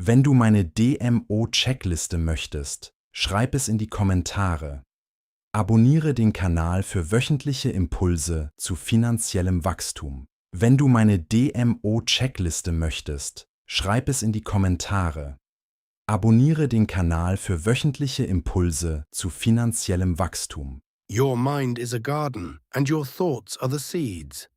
Wenn du meine DMO-Checkliste möchtest, schreib es in die Kommentare. Abonniere den Kanal für wöchentliche Impulse zu finanziellem Wachstum. Wenn du meine DMO-Checkliste möchtest, schreib es in die Kommentare. Abonniere den Kanal für wöchentliche Impulse zu finanziellem Wachstum. Your mind is a garden, and your thoughts are the seeds.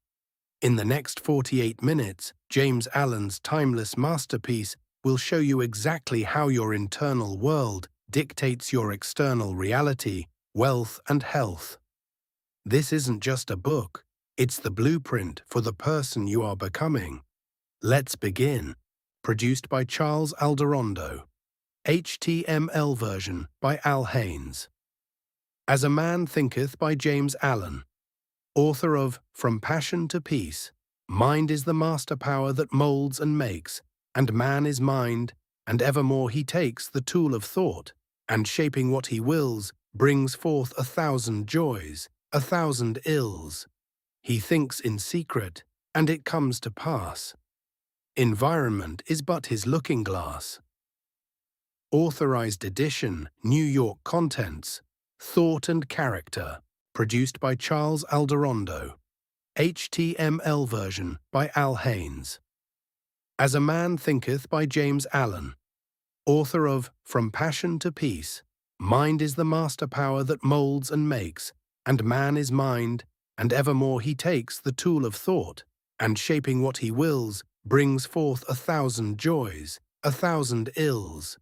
In the next 48 minutes, James Allen's timeless masterpiece will show you exactly how your internal world dictates your external reality, wealth, and health. This isn't just a book, it's the blueprint for the person you are becoming. Let's begin. Produced by Charles Alderondo. HTML version by Al Haynes. As a Man Thinketh by James Allen. Author of From Passion to Peace. Mind is the master power that molds and makes, and man is mind, and evermore he takes the tool of thought, and shaping what he wills, brings forth 1,000 joys, 1,000 ills. He thinks in secret, and it comes to pass. Environment is but his looking-glass. Authorized edition, New York Contents, Thought and Character, produced by Charles Alderondo. HTML version by Al Haynes. As a Man Thinketh by James Allen. Author of From Passion to Peace. Mind is the master power that molds and makes, and man is mind, and evermore he takes the tool of thought, and shaping what he wills, brings forth 1,000 joys, 1,000 ills.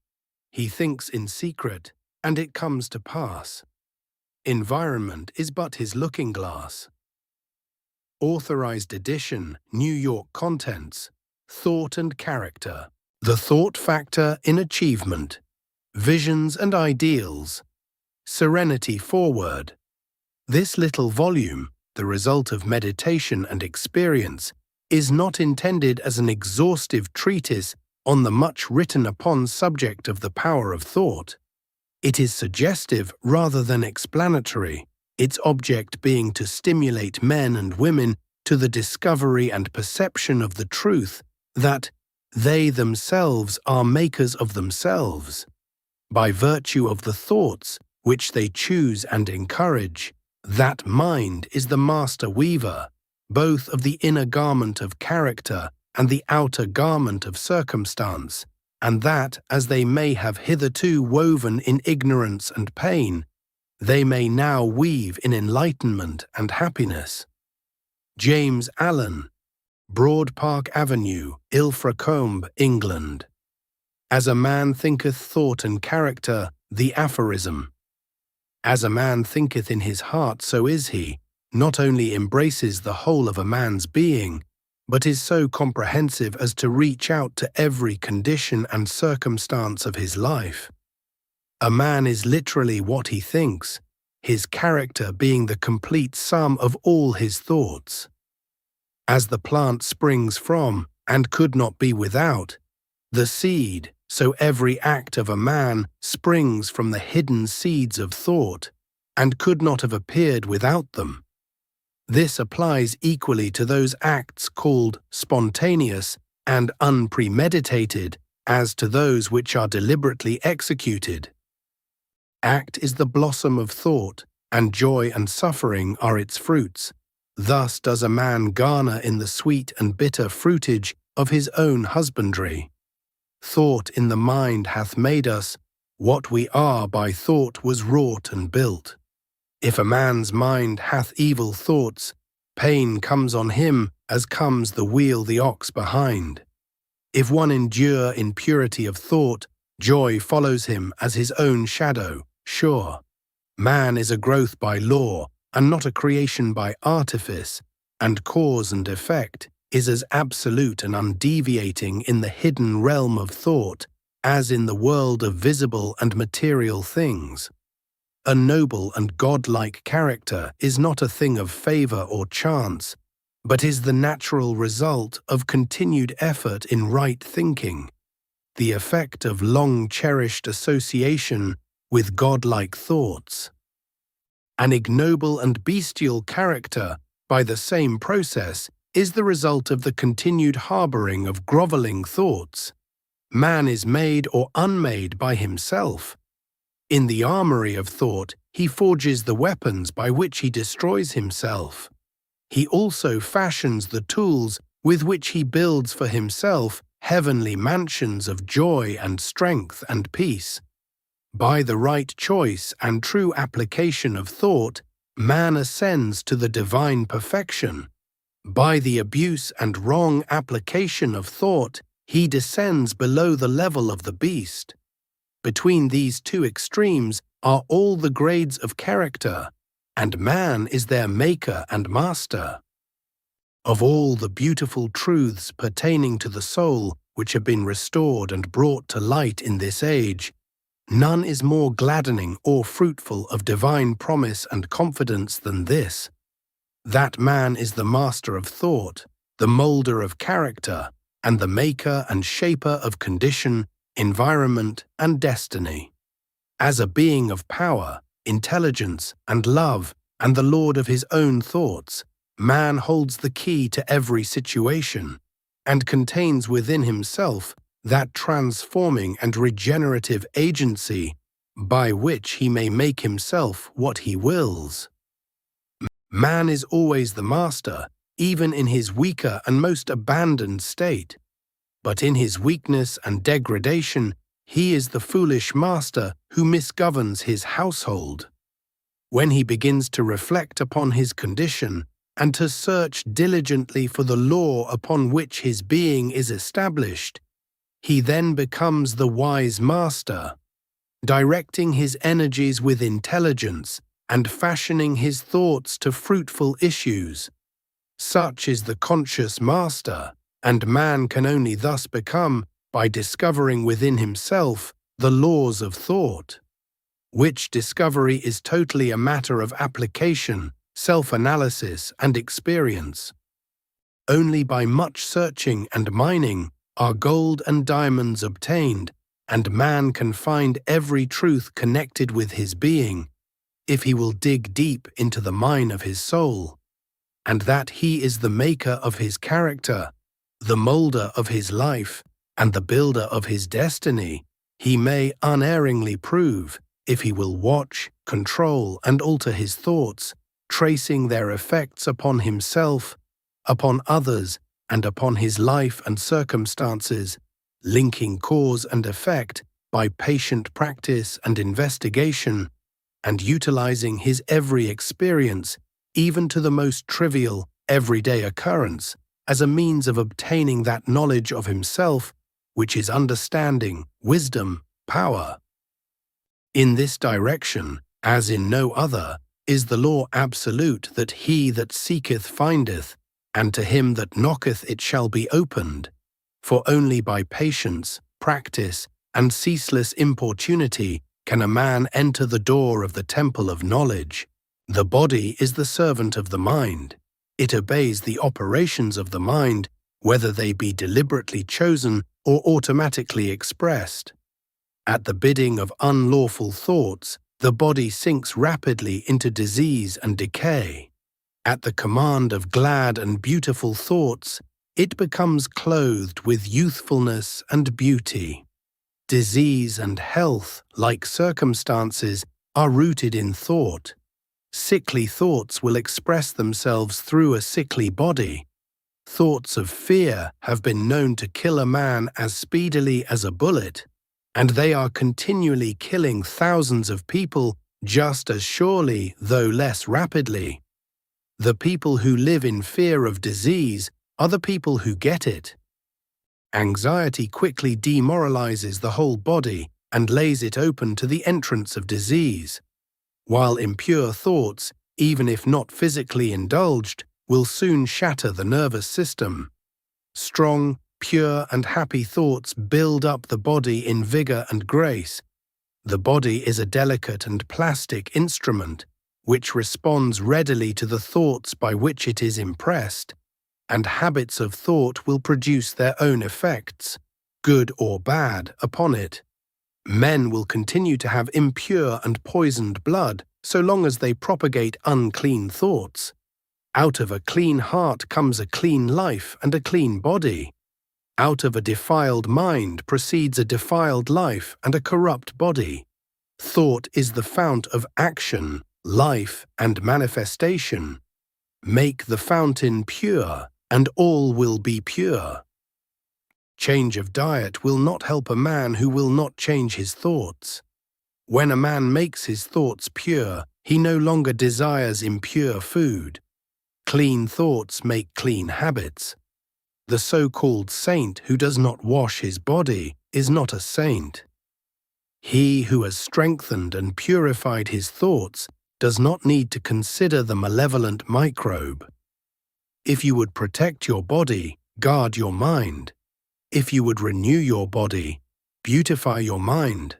He thinks in secret, and it comes to pass. Environment is but his looking-glass. Authorized edition, New York Contents, Thought and Character. The Thought Factor in Achievement. Visions and Ideals. Serenity Forward. This little volume, the result of meditation and experience, is not intended as an exhaustive treatise on the much written upon subject of the power of thought. It is suggestive rather than explanatory, its object being to stimulate men and women to the discovery and perception of the truth that they themselves are makers of themselves. By virtue of the thoughts which they choose and encourage, that mind is the master weaver, both of the inner garment of character and the outer garment of circumstance, and that, as they may have hitherto woven in ignorance and pain, they may now weave in enlightenment and happiness. James Allen, Broad Park Avenue, Ilfracombe, England. As a Man Thinketh Thought and Character, the aphorism. As a man thinketh in his heart, so is he, not only embraces the whole of a man's being, but is so comprehensive as to reach out to every condition and circumstance of his life. A man is literally what he thinks, his character being the complete sum of all his thoughts. As the plant springs from, and could not be without, the seed, so every act of a man springs from the hidden seeds of thought, and could not have appeared without them. This applies equally to those acts called spontaneous and unpremeditated as to those which are deliberately executed. Act is the blossom of thought, and joy and suffering are its fruits. Thus does a man garner in the sweet and bitter fruitage of his own husbandry. Thought in the mind hath made us, what we are by thought was wrought and built. If a man's mind hath evil thoughts, pain comes on him as comes the wheel the ox behind. If one endure in purity of thought, joy follows him as his own shadow, sure. Man is a growth by law, and not a creation by artifice, and cause and effect is as absolute and undeviating in the hidden realm of thought as in the world of visible and material things. A noble and godlike character is not a thing of favor or chance, but is the natural result of continued effort in right thinking, the effect of long-cherished association with godlike thoughts. An ignoble and bestial character, by the same process, is the result of the continued harboring of groveling thoughts. Man is made or unmade by himself. In the armory of thought, he forges the weapons by which he destroys himself. He also fashions the tools with which he builds for himself heavenly mansions of joy and strength and peace. By the right choice and true application of thought, man ascends to the divine perfection. By the abuse and wrong application of thought, he descends below the level of the beast. Between these two extremes are all the grades of character, and man is their maker and master. Of all the beautiful truths pertaining to the soul which have been restored and brought to light in this age, none is more gladdening or fruitful of divine promise and confidence than this: that man is the master of thought, the moulder of character, and the maker and shaper of condition, environment, and destiny. As a being of power, intelligence, and love, and the lord of his own thoughts, man holds the key to every situation, and contains within himself that transforming and regenerative agency by which he may make himself what he wills. Man is always the master, even in his weaker and most abandoned state. But in his weakness and degradation, he is the foolish master who misgoverns his household. When he begins to reflect upon his condition and to search diligently for the law upon which his being is established, he then becomes the wise master, directing his energies with intelligence and fashioning his thoughts to fruitful issues. Such is the conscious master, and man can only thus become by discovering within himself the laws of thought, which discovery is totally a matter of application, self-analysis, and experience. Only by much searching and mining are gold and diamonds obtained, and man can find every truth connected with his being, if he will dig deep into the mine of his soul, and that he is the maker of his character, the moulder of his life, and the builder of his destiny, he may unerringly prove, if he will watch, control, and alter his thoughts, tracing their effects upon himself, upon others, and upon his life and circumstances, linking cause and effect by patient practice and investigation, and utilizing his every experience, even to the most trivial, everyday occurrence, as a means of obtaining that knowledge of himself which is understanding, wisdom, power. In this direction, as in no other, is the law absolute that he that seeketh findeth, and to him that knocketh it shall be opened. For only by patience, practice, and ceaseless importunity can a man enter the door of the temple of knowledge. The body is the servant of the mind. It obeys the operations of the mind, whether they be deliberately chosen or automatically expressed. At the bidding of unlawful thoughts, the body sinks rapidly into disease and decay. At the command of glad and beautiful thoughts, it becomes clothed with youthfulness and beauty. Disease and health, like circumstances, are rooted in thought. Sickly thoughts will express themselves through a sickly body. Thoughts of fear have been known to kill a man as speedily as a bullet, and they are continually killing thousands of people just as surely, though less rapidly. The people who live in fear of disease are the people who get it. Anxiety quickly demoralizes the whole body and lays it open to the entrance of disease, while impure thoughts, even if not physically indulged, will soon shatter the nervous system. Strong, pure, and happy thoughts build up the body in vigor and grace. The body is a delicate and plastic instrument, which responds readily to the thoughts by which it is impressed, and habits of thought will produce their own effects, good or bad, upon it. Men will continue to have impure and poisoned blood so long as they propagate unclean thoughts. Out of a clean heart comes a clean life and a clean body. Out of a defiled mind proceeds a defiled life and a corrupt body. Thought is the fount of action, life, and manifestation. Make the fountain pure, and all will be pure. Change of diet will not help a man who will not change his thoughts. When a man makes his thoughts pure, he no longer desires impure food. Clean thoughts make clean habits. The so-called saint who does not wash his body is not a saint. He who has strengthened and purified his thoughts does not need to consider the malevolent microbe. If you would protect your body, guard your mind. If you would renew your body, beautify your mind.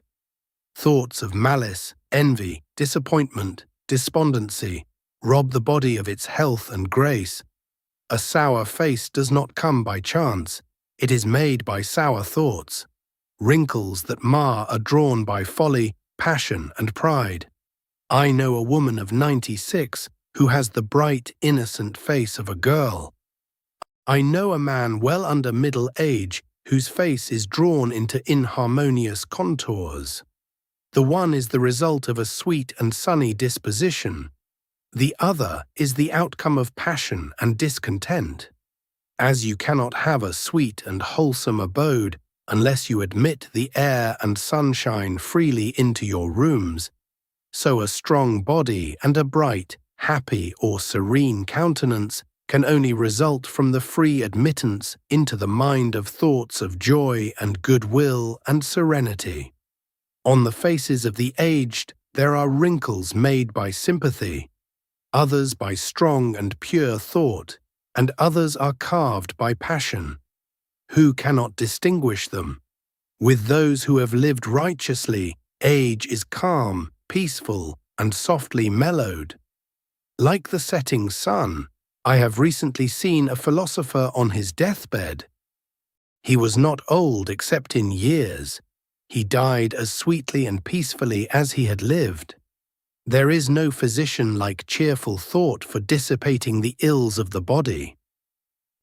Thoughts of malice, envy, disappointment, despondency rob the body of its health and grace. A sour face does not come by chance. It is made by sour thoughts. Wrinkles that mar are drawn by folly, passion, and pride. I know a woman of 96 who has the bright, innocent face of a girl. I know a man well under middle age whose face is drawn into inharmonious contours. The one is the result of a sweet and sunny disposition. The other is the outcome of passion and discontent. As you cannot have a sweet and wholesome abode unless you admit the air and sunshine freely into your rooms, so a strong body and a bright, happy, or serene countenance can only result from the free admittance into the mind of thoughts of joy and goodwill and serenity. On the faces of the aged there are wrinkles made by sympathy, others by strong and pure thought, and others are carved by passion. Who cannot distinguish them? With those who have lived righteously, age is calm, peaceful, and softly mellowed. Like the setting sun, I have recently seen a philosopher on his deathbed. He was not old except in years. He died as sweetly and peacefully as he had lived. There is no physician like cheerful thought for dissipating the ills of the body.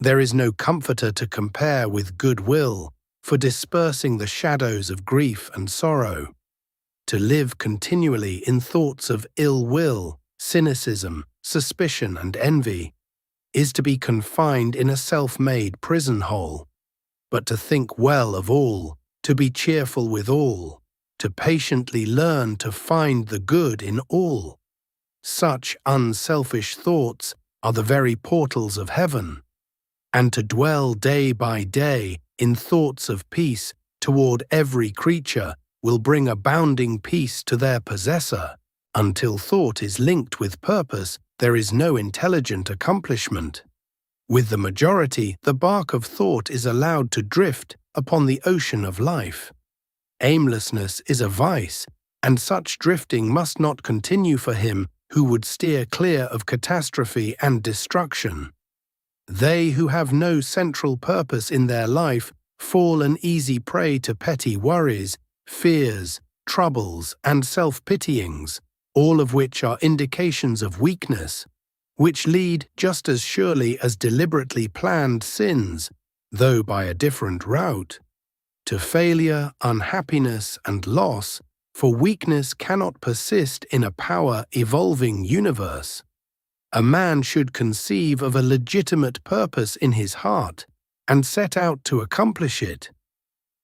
There is no comforter to compare with goodwill for dispersing the shadows of grief and sorrow. To live continually in thoughts of ill will, cynicism, suspicion, and envy is to be confined in a self-made prison hole. But to think well of all, to be cheerful with all, to patiently learn to find the good in all, such unselfish thoughts are the very portals of heaven. And to dwell day by day in thoughts of peace toward every creature will bring abounding peace to their possessor. Until thought is linked with purpose, there is no intelligent accomplishment. With the majority, the bark of thought is allowed to drift upon the ocean of life. Aimlessness is a vice, and such drifting must not continue for him who would steer clear of catastrophe and destruction. They who have no central purpose in their life fall an easy prey to petty worries, fears, troubles, and self-pityings, all of which are indications of weakness, which lead just as surely as deliberately planned sins, though by a different route, to failure, unhappiness, and loss, for weakness cannot persist in a power-evolving universe. A man should conceive of a legitimate purpose in his heart and set out to accomplish it.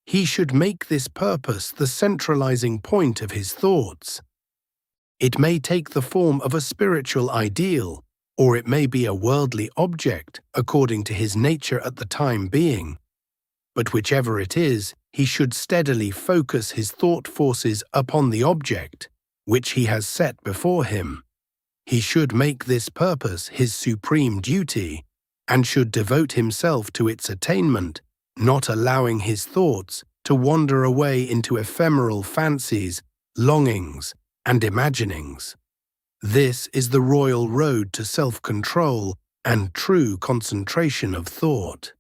He should make this purpose the centralizing point of his thoughts. It may take the form of a spiritual ideal, or it may be a worldly object according to his nature at the time being. But whichever it is, he should steadily focus his thought forces upon the object, which he has set before him. He should make this purpose his supreme duty, and should devote himself to its attainment, not allowing his thoughts to wander away into ephemeral fancies, longings, and imaginings. This is the royal road to self-control and true concentration of thought.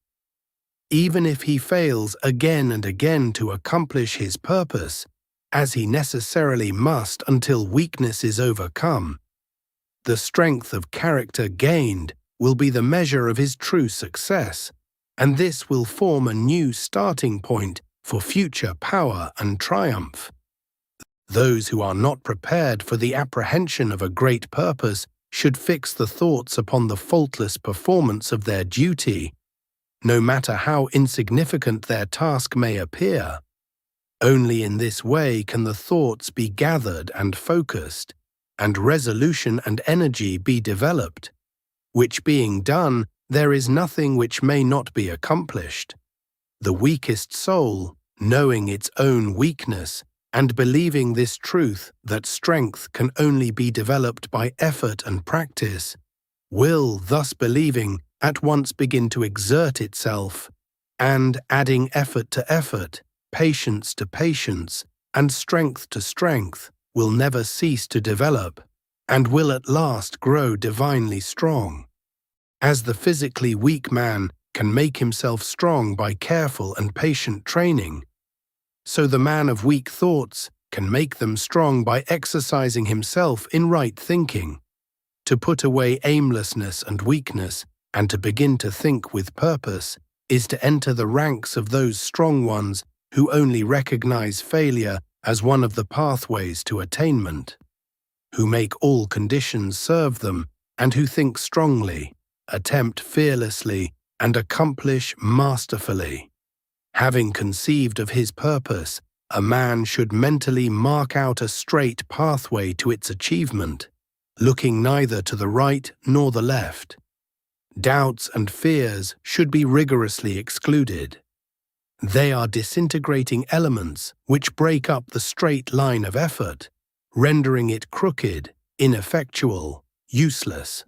Even if he fails again and again to accomplish his purpose, as he necessarily must until weakness is overcome, the strength of character gained will be the measure of his true success, and this will form a new starting point for future power and triumph. Those who are not prepared for the apprehension of a great purpose should fix the thoughts upon the faultless performance of their duty, no matter how insignificant their task may appear. Only in this way can the thoughts be gathered and focused, and resolution and energy be developed, which being done, there is nothing which may not be accomplished. The weakest soul, knowing its own weakness, and believing this truth that strength can only be developed by effort and practice, will, thus believing, at once begin to exert itself, and, adding effort to effort, patience to patience, and strength to strength, will never cease to develop, and will at last grow divinely strong. As the physically weak man can make himself strong by careful and patient training, so the man of weak thoughts can make them strong by exercising himself in right thinking. To put away aimlessness and weakness, and to begin to think with purpose, is to enter the ranks of those strong ones who only recognize failure as one of the pathways to attainment, who make all conditions serve them, and who think strongly, attempt fearlessly, and accomplish masterfully. Having conceived of his purpose, a man should mentally mark out a straight pathway to its achievement, looking neither to the right nor the left. Doubts and fears should be rigorously excluded. They are disintegrating elements which break up the straight line of effort, rendering it crooked, ineffectual, useless.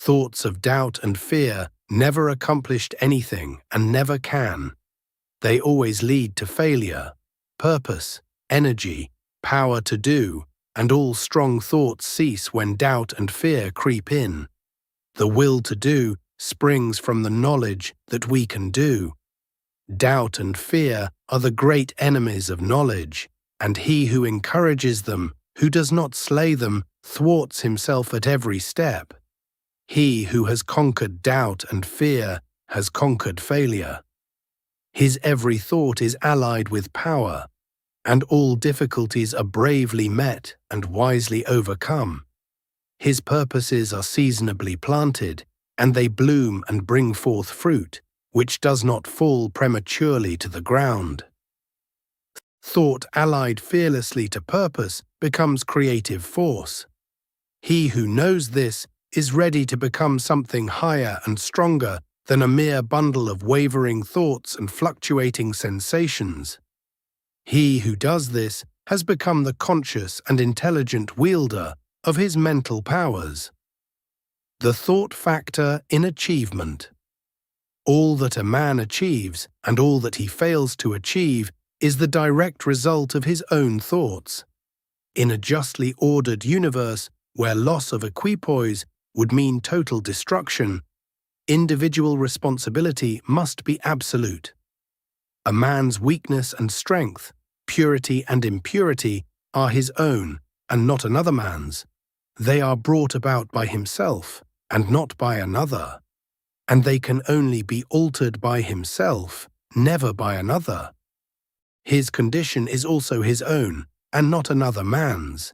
Thoughts of doubt and fear never accomplished anything and never can. They always lead to failure. Purpose, energy, power to do, and all strong thoughts cease when doubt and fear creep in. The will to do springs from the knowledge that we can do. Doubt and fear are the great enemies of knowledge, and he who encourages them, who does not slay them, thwarts himself at every step. He who has conquered doubt and fear has conquered failure. His every thought is allied with power, and all difficulties are bravely met and wisely overcome. His purposes are seasonably planted, and they bloom and bring forth fruit, which does not fall prematurely to the ground. Thought allied fearlessly to purpose becomes creative force. He who knows this is ready to become something higher and stronger than a mere bundle of wavering thoughts and fluctuating sensations. He who does this has become the conscious and intelligent wielder of his mental powers. The thought factor in achievement. All that a man achieves and all that he fails to achieve is the direct result of his own thoughts. In a justly ordered universe where loss of equipoise would mean total destruction, individual responsibility must be absolute. A man's weakness and strength, purity and impurity are his own and not another man's. They are brought about by himself and not by another, and they can only be altered by himself, never by another. His condition is also his own and not another man's.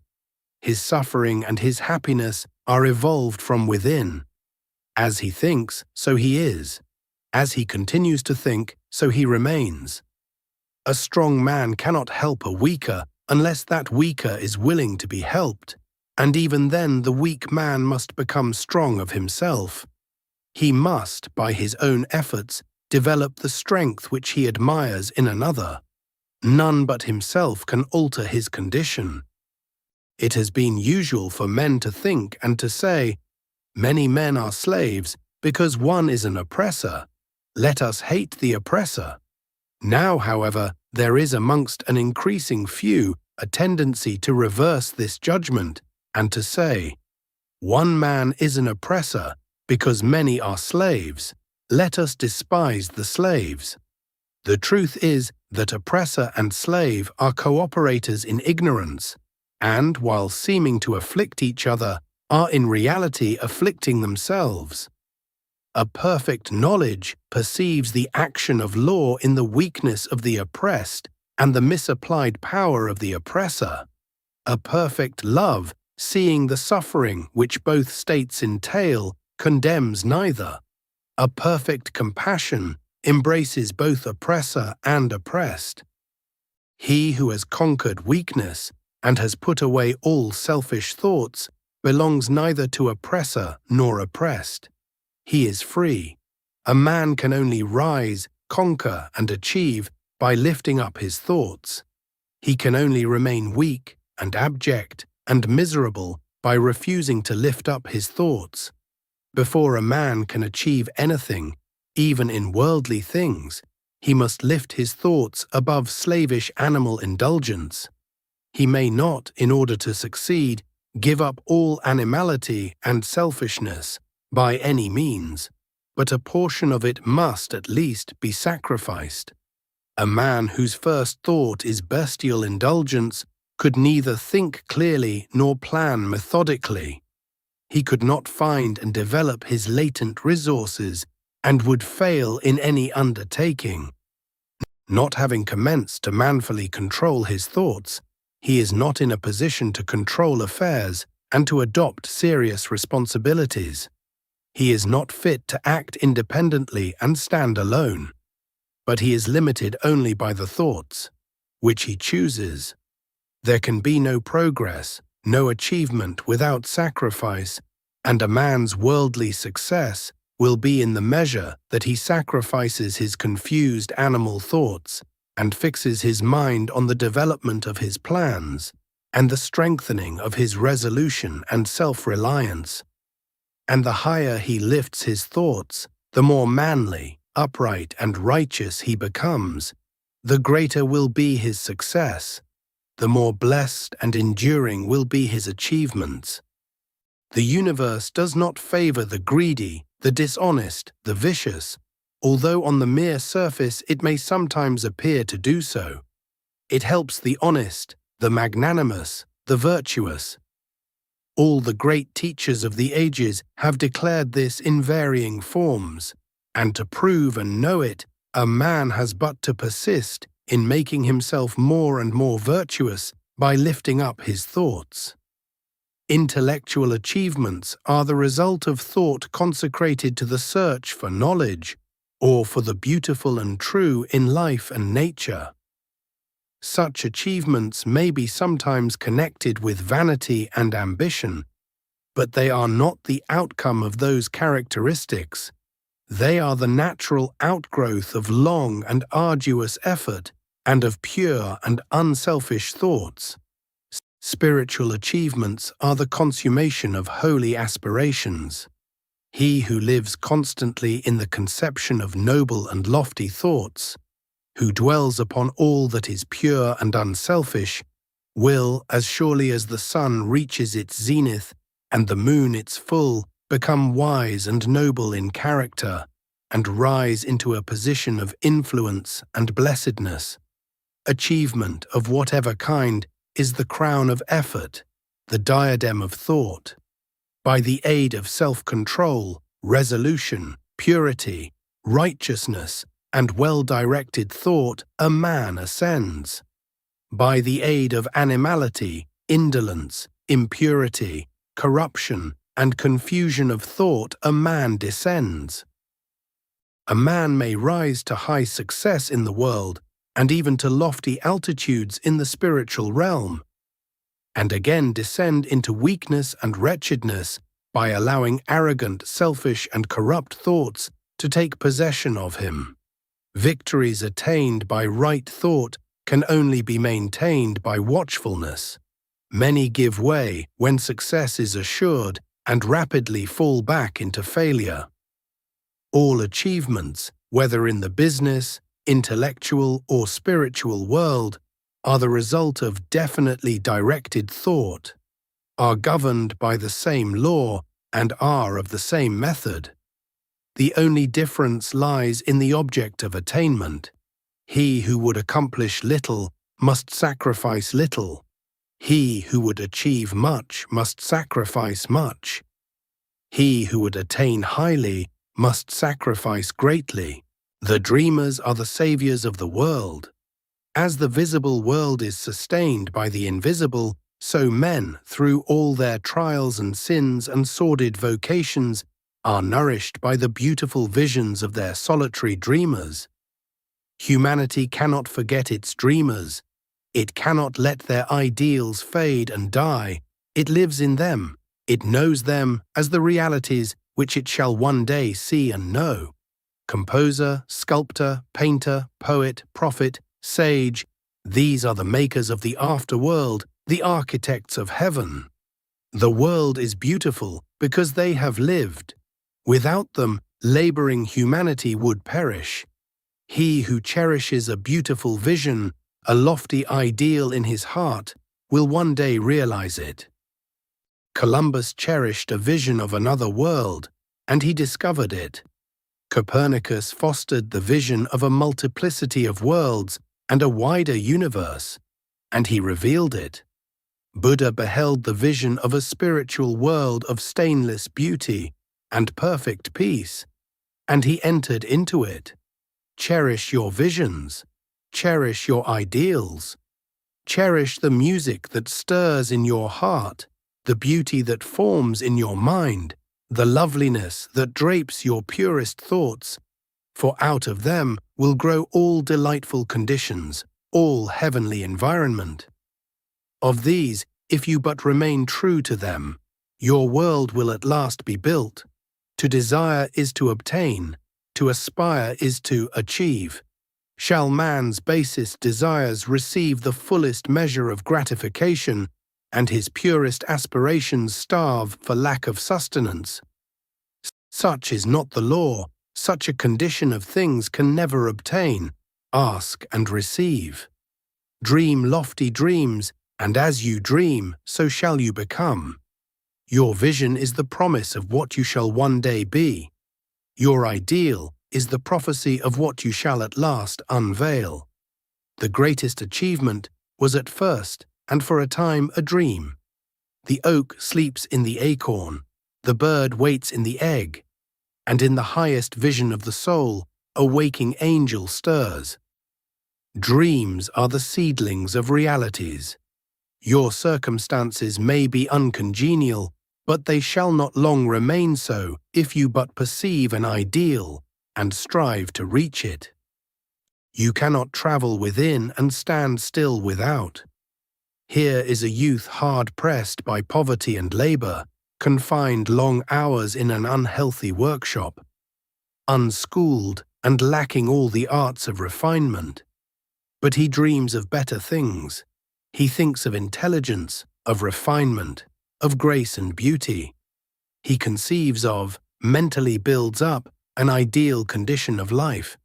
His suffering and his happiness are evolved from within. As he thinks, so he is. As he continues to think, so he remains. A strong man cannot help a weaker unless that weaker is willing to be helped, and even then the weak man must become strong of himself. He must, by his own efforts, develop the strength which he admires in another. None but himself can alter his condition. It has been usual for men to think and to say, "Many men are slaves because one is an oppressor. Let us hate the oppressor." Now, however, there is amongst an increasing few a tendency to reverse this judgment and to say, "One man is an oppressor because many are slaves. Let us despise the slaves." The truth is that oppressor and slave are cooperators in ignorance, and, while seeming to afflict each other, are in reality afflicting themselves. A perfect knowledge perceives the action of law in the weakness of the oppressed and the misapplied power of the oppressor. A perfect love, seeing the suffering which both states entail, condemns neither. A perfect compassion embraces both oppressor and oppressed. He who has conquered weakness and has put away all selfish thoughts belongs neither to oppressor nor oppressed. He is free. A man can only rise, conquer, and achieve by lifting up his thoughts. He can only remain weak and abject and miserable by refusing to lift up his thoughts. Before a man can achieve anything, even in worldly things, he must lift his thoughts above slavish animal indulgence. He may not, in order to succeed, give up all animality and selfishness by any means, but a portion of it must at least be sacrificed. A man whose first thought is bestial indulgence could neither think clearly nor plan methodically. He could not find and develop his latent resources and would fail in any undertaking. Not having commenced to manfully control his thoughts, he is not in a position to control affairs and to adopt serious responsibilities. He is not fit to act independently and stand alone, but he is limited only by the thoughts, which he chooses. There can be no progress, no achievement without sacrifice, and a man's worldly success will be in the measure that he sacrifices his confused animal thoughts and fixes his mind on the development of his plans and the strengthening of his resolution and self-reliance. And the higher he lifts his thoughts, the more manly, upright, and righteous he becomes, the greater will be his success, the more blessed and enduring will be his achievements. The universe does not favor the greedy, the dishonest, the vicious, although on the mere surface it may sometimes appear to do so. It helps the honest, the magnanimous, the virtuous. All the great teachers of the ages have declared this in varying forms, and to prove and know it, a man has but to persist in making himself more and more virtuous by lifting up his thoughts. Intellectual achievements are the result of thought consecrated to the search for knowledge, or for the beautiful and true in life and nature. Such achievements may be sometimes connected with vanity and ambition, but they are not the outcome of those characteristics. They are the natural outgrowth of long and arduous effort and of pure and unselfish thoughts. Spiritual achievements are the consummation of holy aspirations. He who lives constantly in the conception of noble and lofty thoughts, who dwells upon all that is pure and unselfish, will, as surely as the sun reaches its zenith and the moon its full, become wise and noble in character, and rise into a position of influence and blessedness. Achievement of whatever kind is the crown of effort, the diadem of thought. By the aid of self-control, resolution, purity, righteousness, and well-directed thought, a man ascends. By the aid of animality, indolence, impurity, corruption, and confusion of thought, a man descends. A man may rise to high success in the world, and even to lofty altitudes in the spiritual realm, and again descend into weakness and wretchedness by allowing arrogant, selfish, and corrupt thoughts to take possession of him. Victories attained by right thought can only be maintained by watchfulness. Many give way when success is assured and rapidly fall back into failure. All achievements, whether in the business, intellectual, or spiritual world, are the result of definitely directed thought, are governed by the same law, and are of the same method. The only difference lies in the object of attainment. He who would accomplish little must sacrifice little. He who would achieve much must sacrifice much. He who would attain highly must sacrifice greatly. The dreamers are the saviors of the world. As the visible world is sustained by the invisible, so men, through all their trials and sins and sordid vocations, are nourished by the beautiful visions of their solitary dreamers. Humanity cannot forget its dreamers. It cannot let their ideals fade and die. It lives in them. It knows them as the realities which it shall one day see and know. Composer, sculptor, painter, poet, prophet, sage, these are the makers of the afterworld, the architects of heaven. The world is beautiful because they have lived. Without them, laboring humanity would perish. He who cherishes a beautiful vision, a lofty ideal in his heart, will one day realize it. Columbus cherished a vision of another world, and he discovered it. Copernicus fostered the vision of a multiplicity of worlds and a wider universe, and he revealed it. Buddha beheld the vision of a spiritual world of stainless beauty and perfect peace, and he entered into it. Cherish your visions. Cherish your ideals. Cherish the music that stirs in your heart, the beauty that forms in your mind, the loveliness that drapes your purest thoughts, for out of them will grow all delightful conditions, all heavenly environment. Of these, if you but remain true to them, your world will at last be built. To desire is to obtain, to aspire is to achieve. Shall man's basest desires receive the fullest measure of gratification, and his purest aspirations starve for lack of sustenance? Such is not the law. Such a condition of things can never obtain. Ask and receive. Dream lofty dreams, and as you dream, so shall you become. Your vision is the promise of what you shall one day be. Your ideal is the prophecy of what you shall at last unveil. The greatest achievement was at first, and for a time, a dream. The oak sleeps in the acorn, the bird waits in the egg, and in the highest vision of the soul, a waking angel stirs. Dreams are the seedlings of realities. Your circumstances may be uncongenial, but they shall not long remain so if you but perceive an ideal and strive to reach it. You cannot travel within and stand still without. Here is a youth hard-pressed by poverty and labor, confined long hours in an unhealthy workshop, unschooled and lacking all the arts of refinement. But he dreams of better things. He thinks of intelligence, of refinement, of grace and beauty. He conceives of, mentally builds up, an ideal condition of life.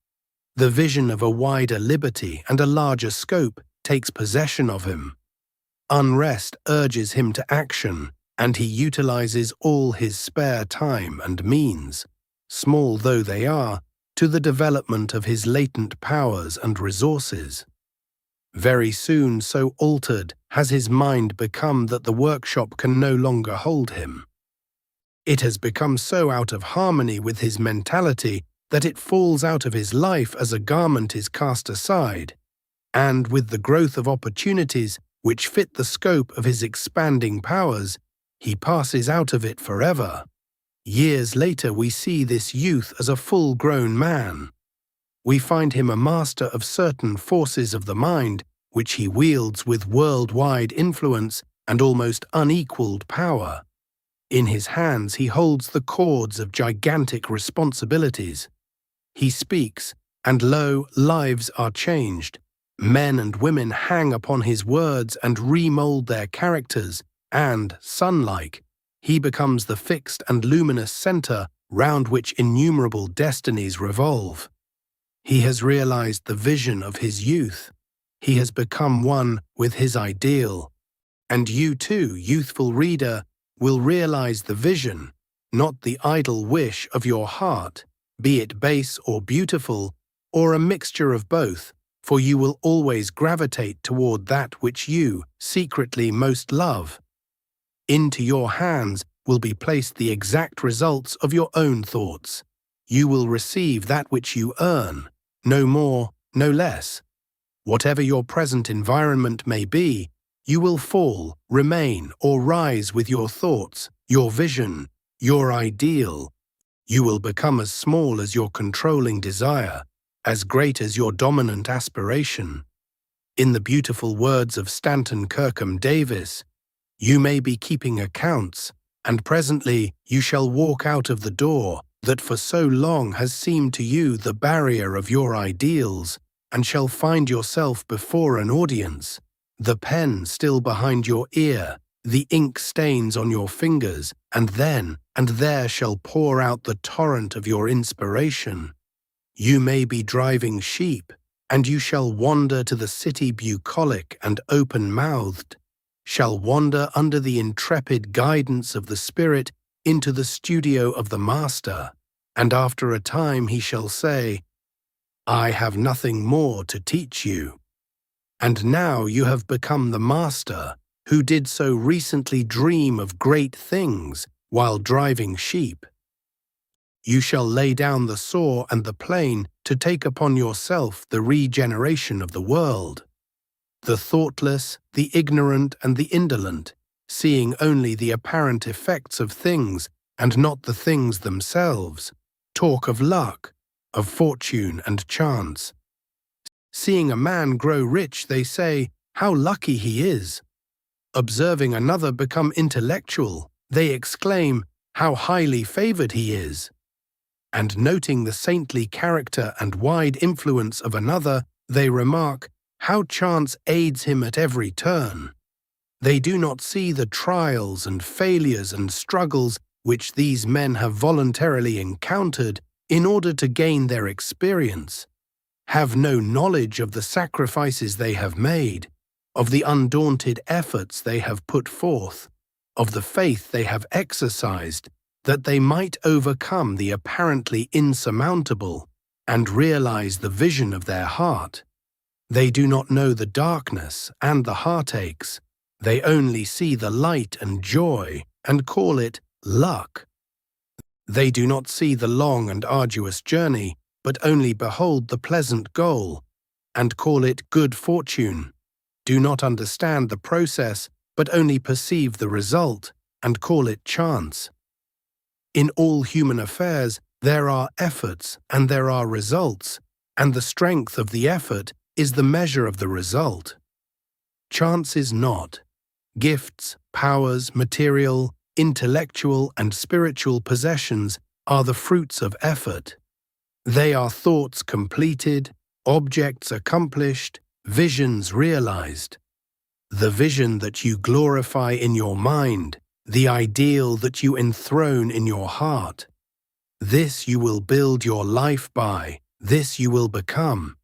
The vision of a wider liberty and a larger scope takes possession of him. Unrest urges him to action, and he utilizes all his spare time and means, small though they are, to the development of his latent powers and resources. Very soon so altered has his mind become that the workshop can no longer hold him. It has become so out of harmony with his mentality that it falls out of his life as a garment is cast aside, and with the growth of opportunities which fit the scope of his expanding powers, he passes out of it forever. Years later we see this youth as a full-grown man. We find him a master of certain forces of the mind, which he wields with worldwide influence and almost unequaled power. In his hands he holds the cords of gigantic responsibilities. He speaks, and lo, lives are changed. Men and women hang upon his words and remold their characters, and, sun-like, he becomes the fixed and luminous center round which innumerable destinies revolve. He has realized the vision of his youth. He has become one with his ideal. And you too, youthful reader, will realize the vision, not the idle wish of your heart, be it base or beautiful, or a mixture of both, for you will always gravitate toward that which you secretly most love. Into your hands will be placed the exact results of your own thoughts. you will receive that which you earn, no more, no less. Whatever your present environment may be, you will fall, remain, or rise with your thoughts, your vision, your ideal. You will become as small as your controlling desire, as great as your dominant aspiration. In the beautiful words of Stanton Kirkham Davis, you may be keeping accounts, and presently you shall walk out of the door that for so long has seemed to you the barrier of your ideals, and shall find yourself before an audience, the pen still behind your ear, the ink stains on your fingers, and then and there shall pour out the torrent of your inspiration. You may be driving sheep, and you shall wander to the city bucolic and open-mouthed, shall wander under the intrepid guidance of the Spirit into the studio of the Master, and after a time he shall say, I have nothing more to teach you. And now you have become the Master, who did so recently dream of great things while driving sheep. You shall lay down the saw and the plane to take upon yourself the regeneration of the world. The thoughtless, the ignorant, and the indolent, seeing only the apparent effects of things and not the things themselves, talk of luck, of fortune and chance. Seeing a man grow rich, they say, how lucky he is. Observing another become intellectual, they exclaim, how highly favored he is. And noting the saintly character and wide influence of another, they remark, how chance aids him at every turn. They do not see the trials and failures and struggles which these men have voluntarily encountered in order to gain their experience, have no knowledge of the sacrifices they have made, of the undaunted efforts they have put forth, of the faith they have exercised, that they might overcome the apparently insurmountable and realize the vision of their heart. They do not know the darkness and the heartaches. They only see the light and joy and call it luck. They do not see the long and arduous journey, but only behold the pleasant goal and call it good fortune. Do not understand the process, but only perceive the result and call it chance. In all human affairs, there are efforts and there are results, and the strength of the effort is the measure of the result. Chance is not. Gifts, powers, material, intellectual, and spiritual possessions are the fruits of effort. They are thoughts completed, objects accomplished, visions realized. The vision that you glorify in your mind, the ideal that you enthrone in your heart. This you will build your life by, this you will become.